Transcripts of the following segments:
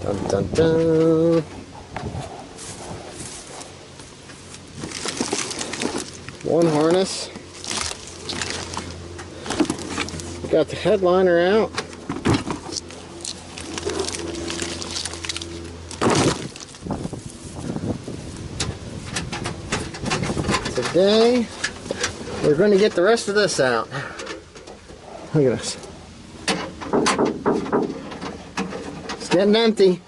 Dun dun dun. One harness. We got the headliner out. Today we're going to get the rest of this out. Look at this. It's getting empty.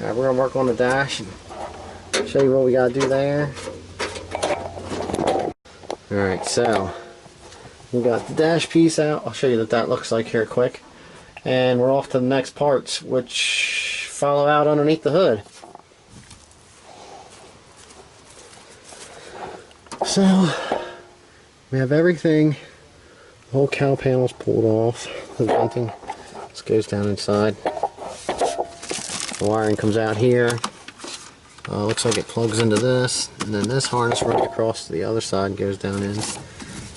Alright, we're going to work on the dash and show you what we got to do there. Alright, so we got the dash piece out. I'll show you what that looks like here quick. And we're off to the next parts, which follow out underneath the hood. So we have everything. The whole cowl panel's pulled off. The venting just goes down inside. The wiring comes out here. Looks like it plugs into this, and then this harness runs across to the other side and goes down in. And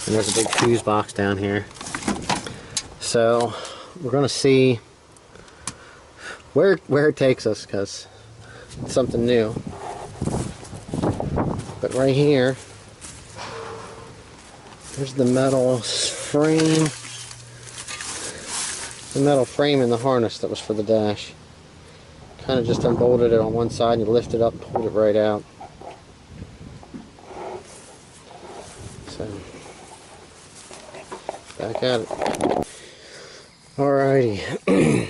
there's a big fuse box down here. So we're going to see where it takes us, because it's something new. But right here, there's the metal frame. The metal frame in the harness that was for the dash. Kind of just unbolted it on one side and you lift it up and pulled it right out. So, back at it. Alrighty.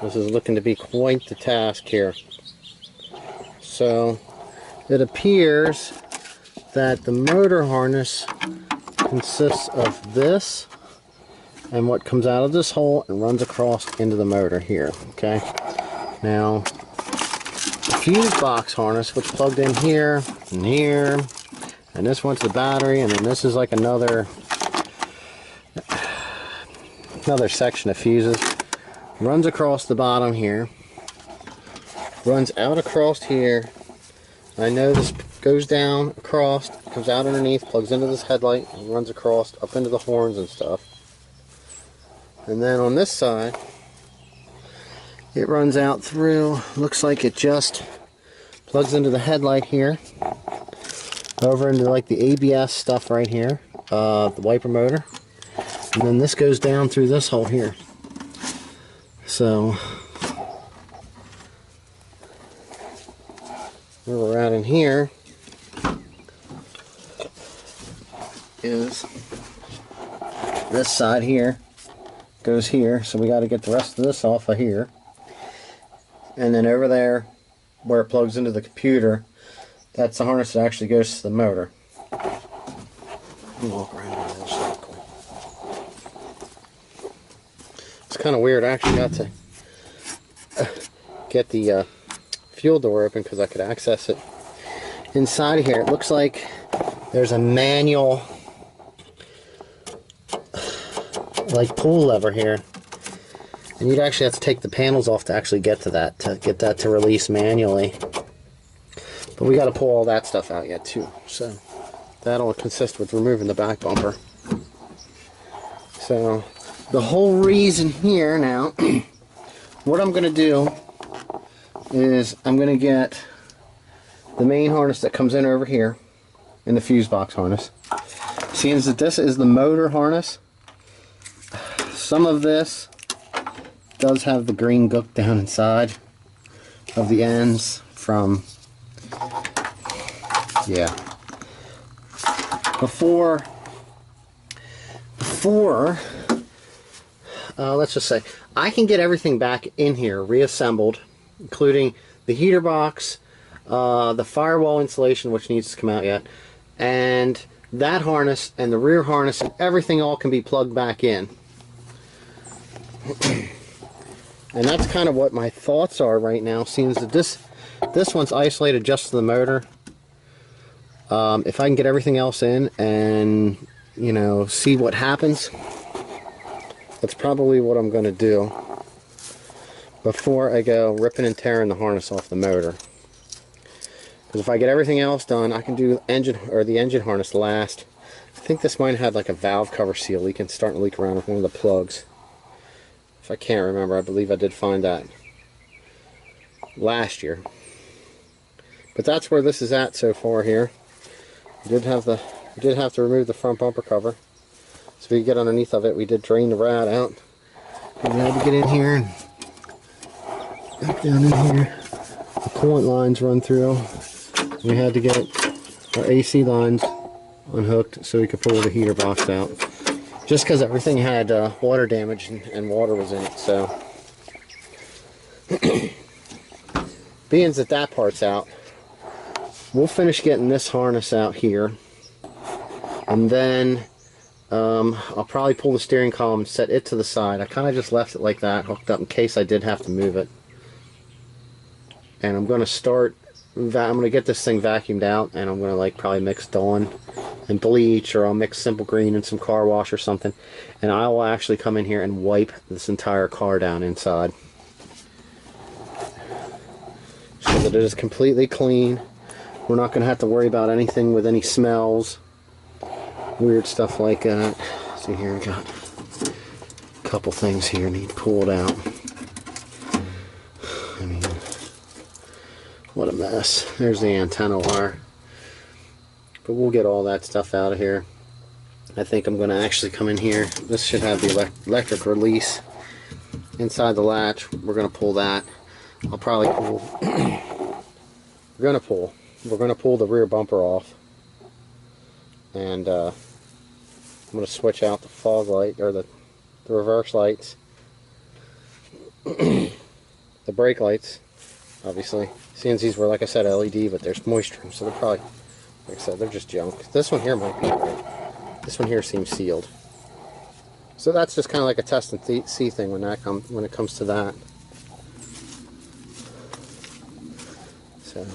This is looking to be quite the task here. So, it appears that the motor harness consists of this and what comes out of this hole and runs across into the motor here. Okay. Now, the fuse box harness, which plugged in here and here, and this one's the battery, and then this is like another section of fuses, runs across the bottom here, runs out across here. I know this goes down across, comes out underneath, plugs into this headlight, and runs across up into the horns and stuff. And then on this side, it runs out through, looks like it just plugs into the headlight here, over into like the ABS stuff right here, the wiper motor, and then this goes down through this hole here. So where we're at in here is this side here goes here, so we got to get the rest of this off of here. And then over there where it plugs into the computer, that's the harness that actually goes to the motor. Let me walk around on the other side quick. It's kind of weird. I actually got to get the fuel door open because I could access it. Inside here, it looks like there's a manual like pull lever here. And you'd actually have to take the panels off to actually get to that, to get that to release manually. But we got to pull all that stuff out yet too. So that'll consist with removing the back bumper. So the whole reason here now, what I'm going to do is I'm going to get the main harness that comes in over here in the fuse box harness. Seeing that this is the motor harness, some of this does have the green gook down inside of the ends from, yeah, before let's just say I can get everything back in here reassembled, including the heater box, the firewall insulation, which needs to come out yet, and that harness and the rear harness, and everything all can be plugged back in. And that's kind of what my thoughts are right now, seeing that this one's isolated just to the motor. If I can get everything else in and, you know, see what happens, that's probably what I'm going to do before I go ripping and tearing the harness off the motor. Because if I get everything else done, I can do the engine harness last. I think this might have like a valve cover seal leaking, starting to leak around with one of the plugs. If I can't remember, I believe I did find that last year. But that's where this is at so far here. We did have to remove the front bumper cover. So we could get underneath of it. We did drain the rat out. We had to get in here and back down in here. The coolant lines run through. We had to get our AC lines unhooked so we could pull the heater box out. Just because everything had water damage and water was in it. So, being that that part's out, we'll finish getting this harness out here. And then I'll probably pull the steering column and set it to the side. I kind of just left it like that, hooked up in case I did have to move it. And I'm going to get this thing vacuumed out, and I'm going to like probably mix Dawn and bleach, or I'll mix Simple Green and some car wash or something. And I will actually come in here and wipe this entire car down inside, so that it is completely clean. We're not going to have to worry about anything with any smells, weird stuff like that. See here, we got a couple things here need pulled out. I mean, what a mess. There's the antenna wire. But we'll get all that stuff out of here. I think I'm going to actually come in here. This should have the electric release inside the latch. We're going to pull that. I'll probably pull. We're going to pull the rear bumper off. And I'm going to switch out the fog light, or the reverse lights. The brake lights, obviously. CNCs were, like I said, LED, but there's moisture, so they're probably, like I said, they're just junk. This one here might be right. This one here seems sealed. So that's just kind of like a test and see thing when it comes to that. So,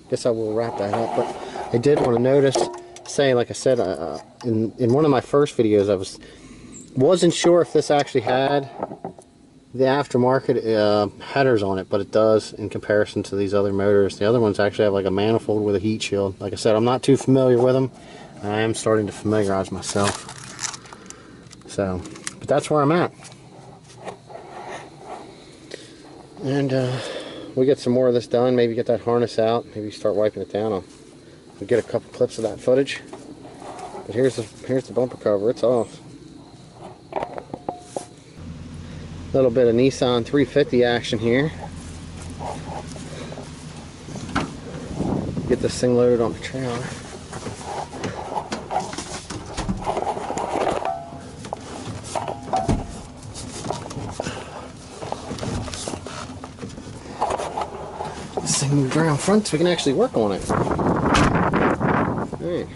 guess I will wrap that up. But I did want to say, like I said, in one of my first videos, I wasn't sure if this actually had the aftermarket headers on it, but it does in comparison to these other motors. The other ones actually have like a manifold with a heat shield. Like I said, I'm not too familiar with them. I am starting to familiarize myself. So, but that's where I'm at. And we'll get some more of this done. Maybe get that harness out. Maybe start wiping it down. I'll get a couple clips of that footage. But here's the bumper cover. It's off. Little bit of Nissan 350 action here. Get this thing loaded on the trailer. This thing moved around front so we can actually work on it. Alright.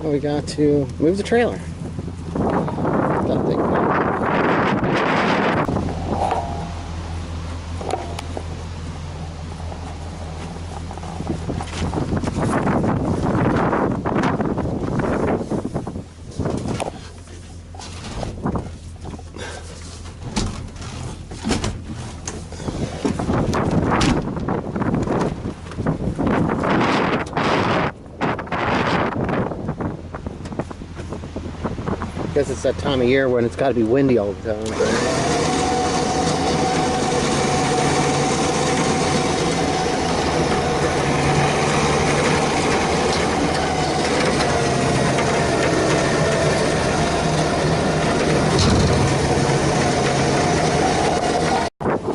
Now we got to move the trailer. That thing. Because it's that time of year when it's got to be windy all the time.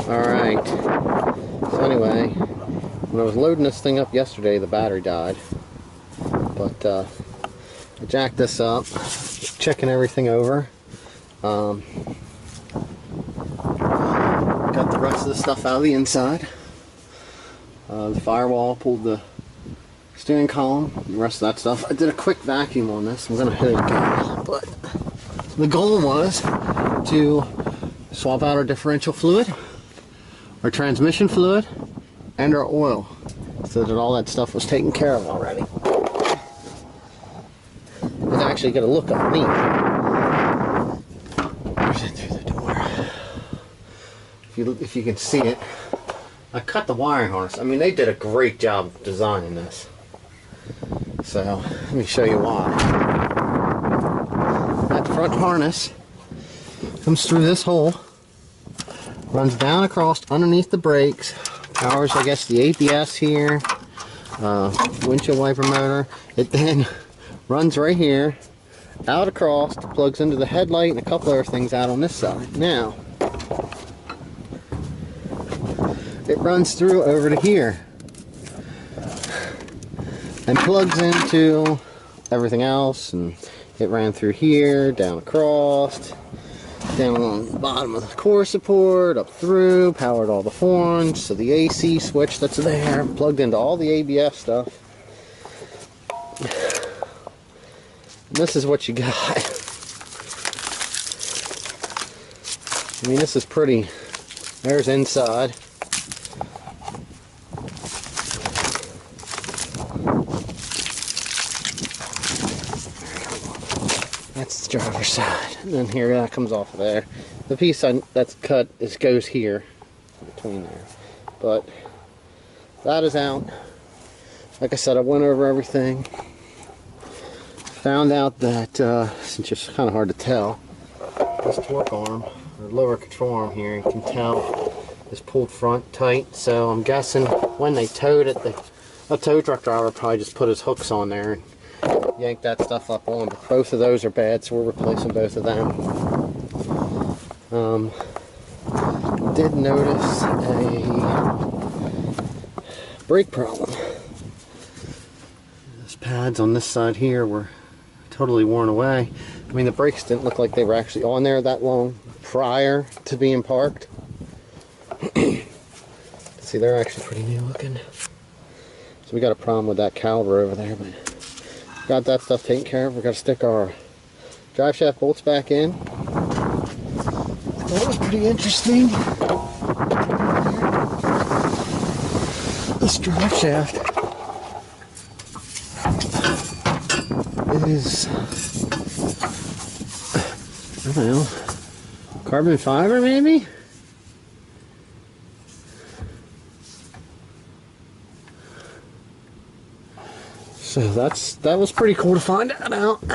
Alright, so anyway, when I was loading this thing up yesterday, the battery died. But I jacked this up, checking everything over. Got the rest of the stuff out of the inside. The firewall, pulled the steering column, the rest of that stuff. I did a quick vacuum on this. I'm going to hit it again. But the goal was to swap out our differential fluid, our transmission fluid, and our oil, so that all that stuff was taken care of already. Let's actually get a look underneath. There's it through the door. If you can see it, I cut the wiring harness. I mean, they did a great job of designing this. So let me show you why. That front harness Comes through this hole, runs down across underneath the brakes, powers, I guess, the ABS here, windshield wiper motor. It then runs right here, out across, plugs into the headlight and a couple other things out on this side. Now, it runs through over to here and plugs into everything else, and it ran through here, down across, down along the bottom of the core support, up through, powered all the horns, so the AC switch that's there, plugged into all the ABS stuff. And this is what you got. I mean, this is pretty. There's inside. That's the driver's side, and then here that comes off of there. The piece that's cut goes here, between there. But that is out. Like I said, I went over everything. Found out that since it's kind of hard to tell, this torque arm or lower control arm here, you can tell is pulled front tight. So I'm guessing when they towed it, a tow truck driver probably just put his hooks on there and yank that stuff up on, but both of those are bad, so we're replacing both of them. Did notice a brake problem. Those pads on this side here were totally worn away. I mean, the brakes didn't look like they were actually on there that long prior to being parked. See, they're actually pretty new looking. So we got a problem with that caliper over there, but got that stuff taken care of. We're going to stick our drive shaft bolts back in. That was pretty interesting. This drive shaft is, I don't know, carbon fiber maybe? So that was pretty cool to find that out.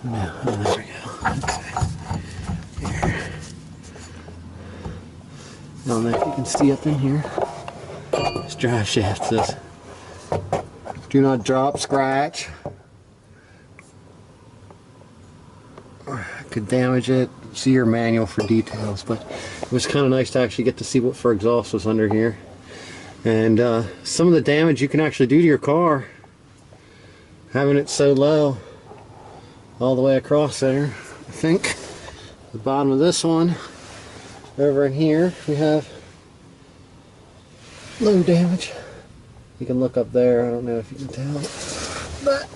Now, oh, there we go. Okay. Here. I don't know if you can see up in here. This drive shaft says, "Do not drop, scratch. Could damage it." See your manual for details, but it was kind of nice to actually get to see what for exhaust was under here. And some of the damage you can actually do to your car having it so low all the way across there. I think the bottom of this one over in here we have low damage. You can look up there, I don't know if you can tell, but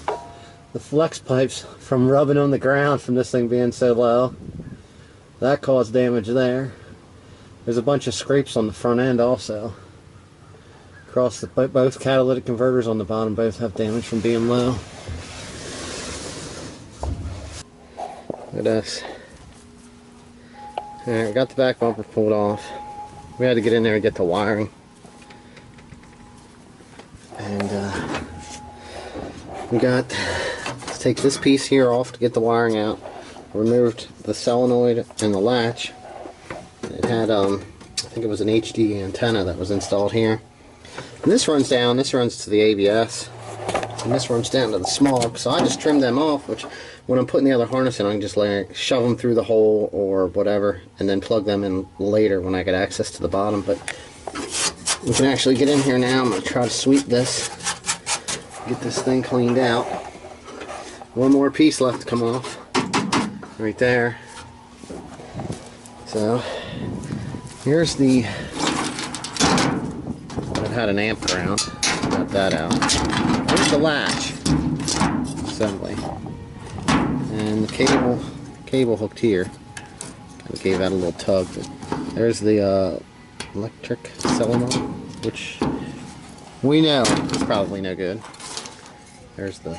the flex pipes from rubbing on the ground from this thing being so low, that caused damage there. There's a bunch of scrapes on the front end also. Across both catalytic converters on the bottom both have damage from being low. Look at this. Alright, we got the back bumper pulled off. We had to get in there and get the wiring. And we got, let's take this piece here off to get the wiring out. Removed the solenoid and the latch. It had, I think it was an HD antenna that was installed here. And this runs down, this runs to the ABS, and this runs down to the smog. So I just trimmed them off, which when I'm putting the other harness in, I can just shove them through the hole or whatever, and then plug them in later when I get access to the bottom. But we can actually get in here now. I'm going to try to sweep this, get this thing cleaned out. One more piece left to come off, right there. So here's the, it had an amp ground, got that out. Here's the latch assembly, and the cable hooked here. Kind of gave that a little tug. But there's the electric solenoid, which we know is probably no good. There's the,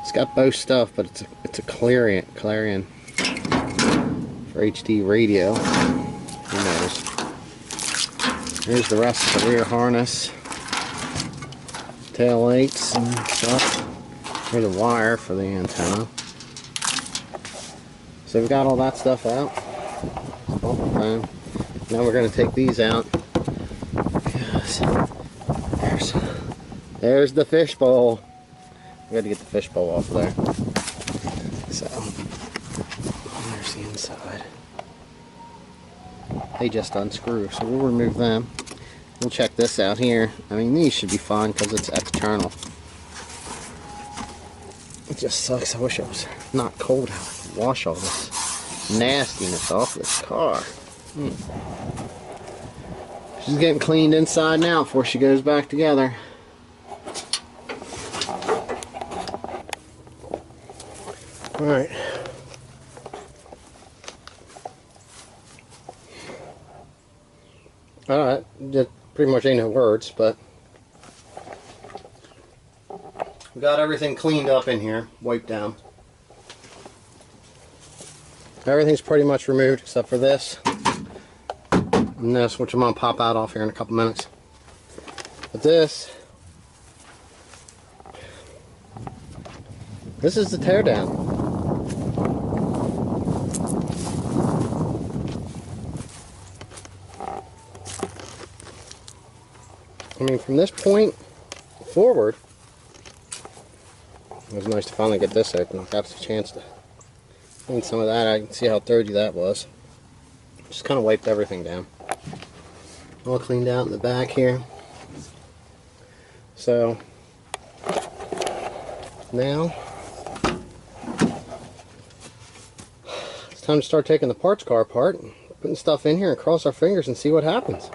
it's got both stuff, but it's a clarion for HD radio. Who knows? Here's the rest of the rear harness, tail lights and stuff. Here's a wire for the antenna. So we've got all that stuff out. Now we're going to take these out. There's the fish bowl. We got to get the fish bowl off there. So there's the inside. They just unscrew, so we'll remove them. We'll check this out here. I mean, these should be fine because it's external. It just sucks. I wish it was not cold out. I could wash all this nastiness off this car. She's getting cleaned inside now before she goes back together. Alright. Alright, just pretty much ain't no words, but we got everything cleaned up in here, wiped down. Everything's pretty much removed except for this and this, which I'm going to pop out off here in a couple minutes. But this is the teardown. I mean, from this point forward, it was nice to finally get this open. I got a chance to clean some of that. I can see how dirty that was. Just kind of wiped everything down. All cleaned out in the back here. So now it's time to start taking the parts car apart and putting stuff in here and cross our fingers and see what happens.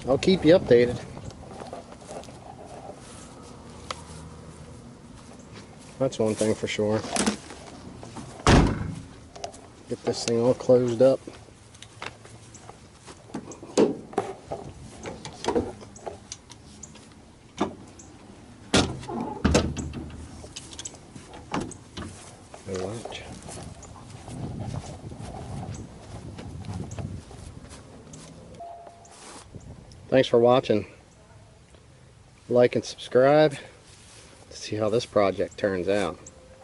I'll keep you updated. That's one thing for sure. Get this thing all closed up. Watch. Thanks for watching. Like and subscribe to see how this project turns out.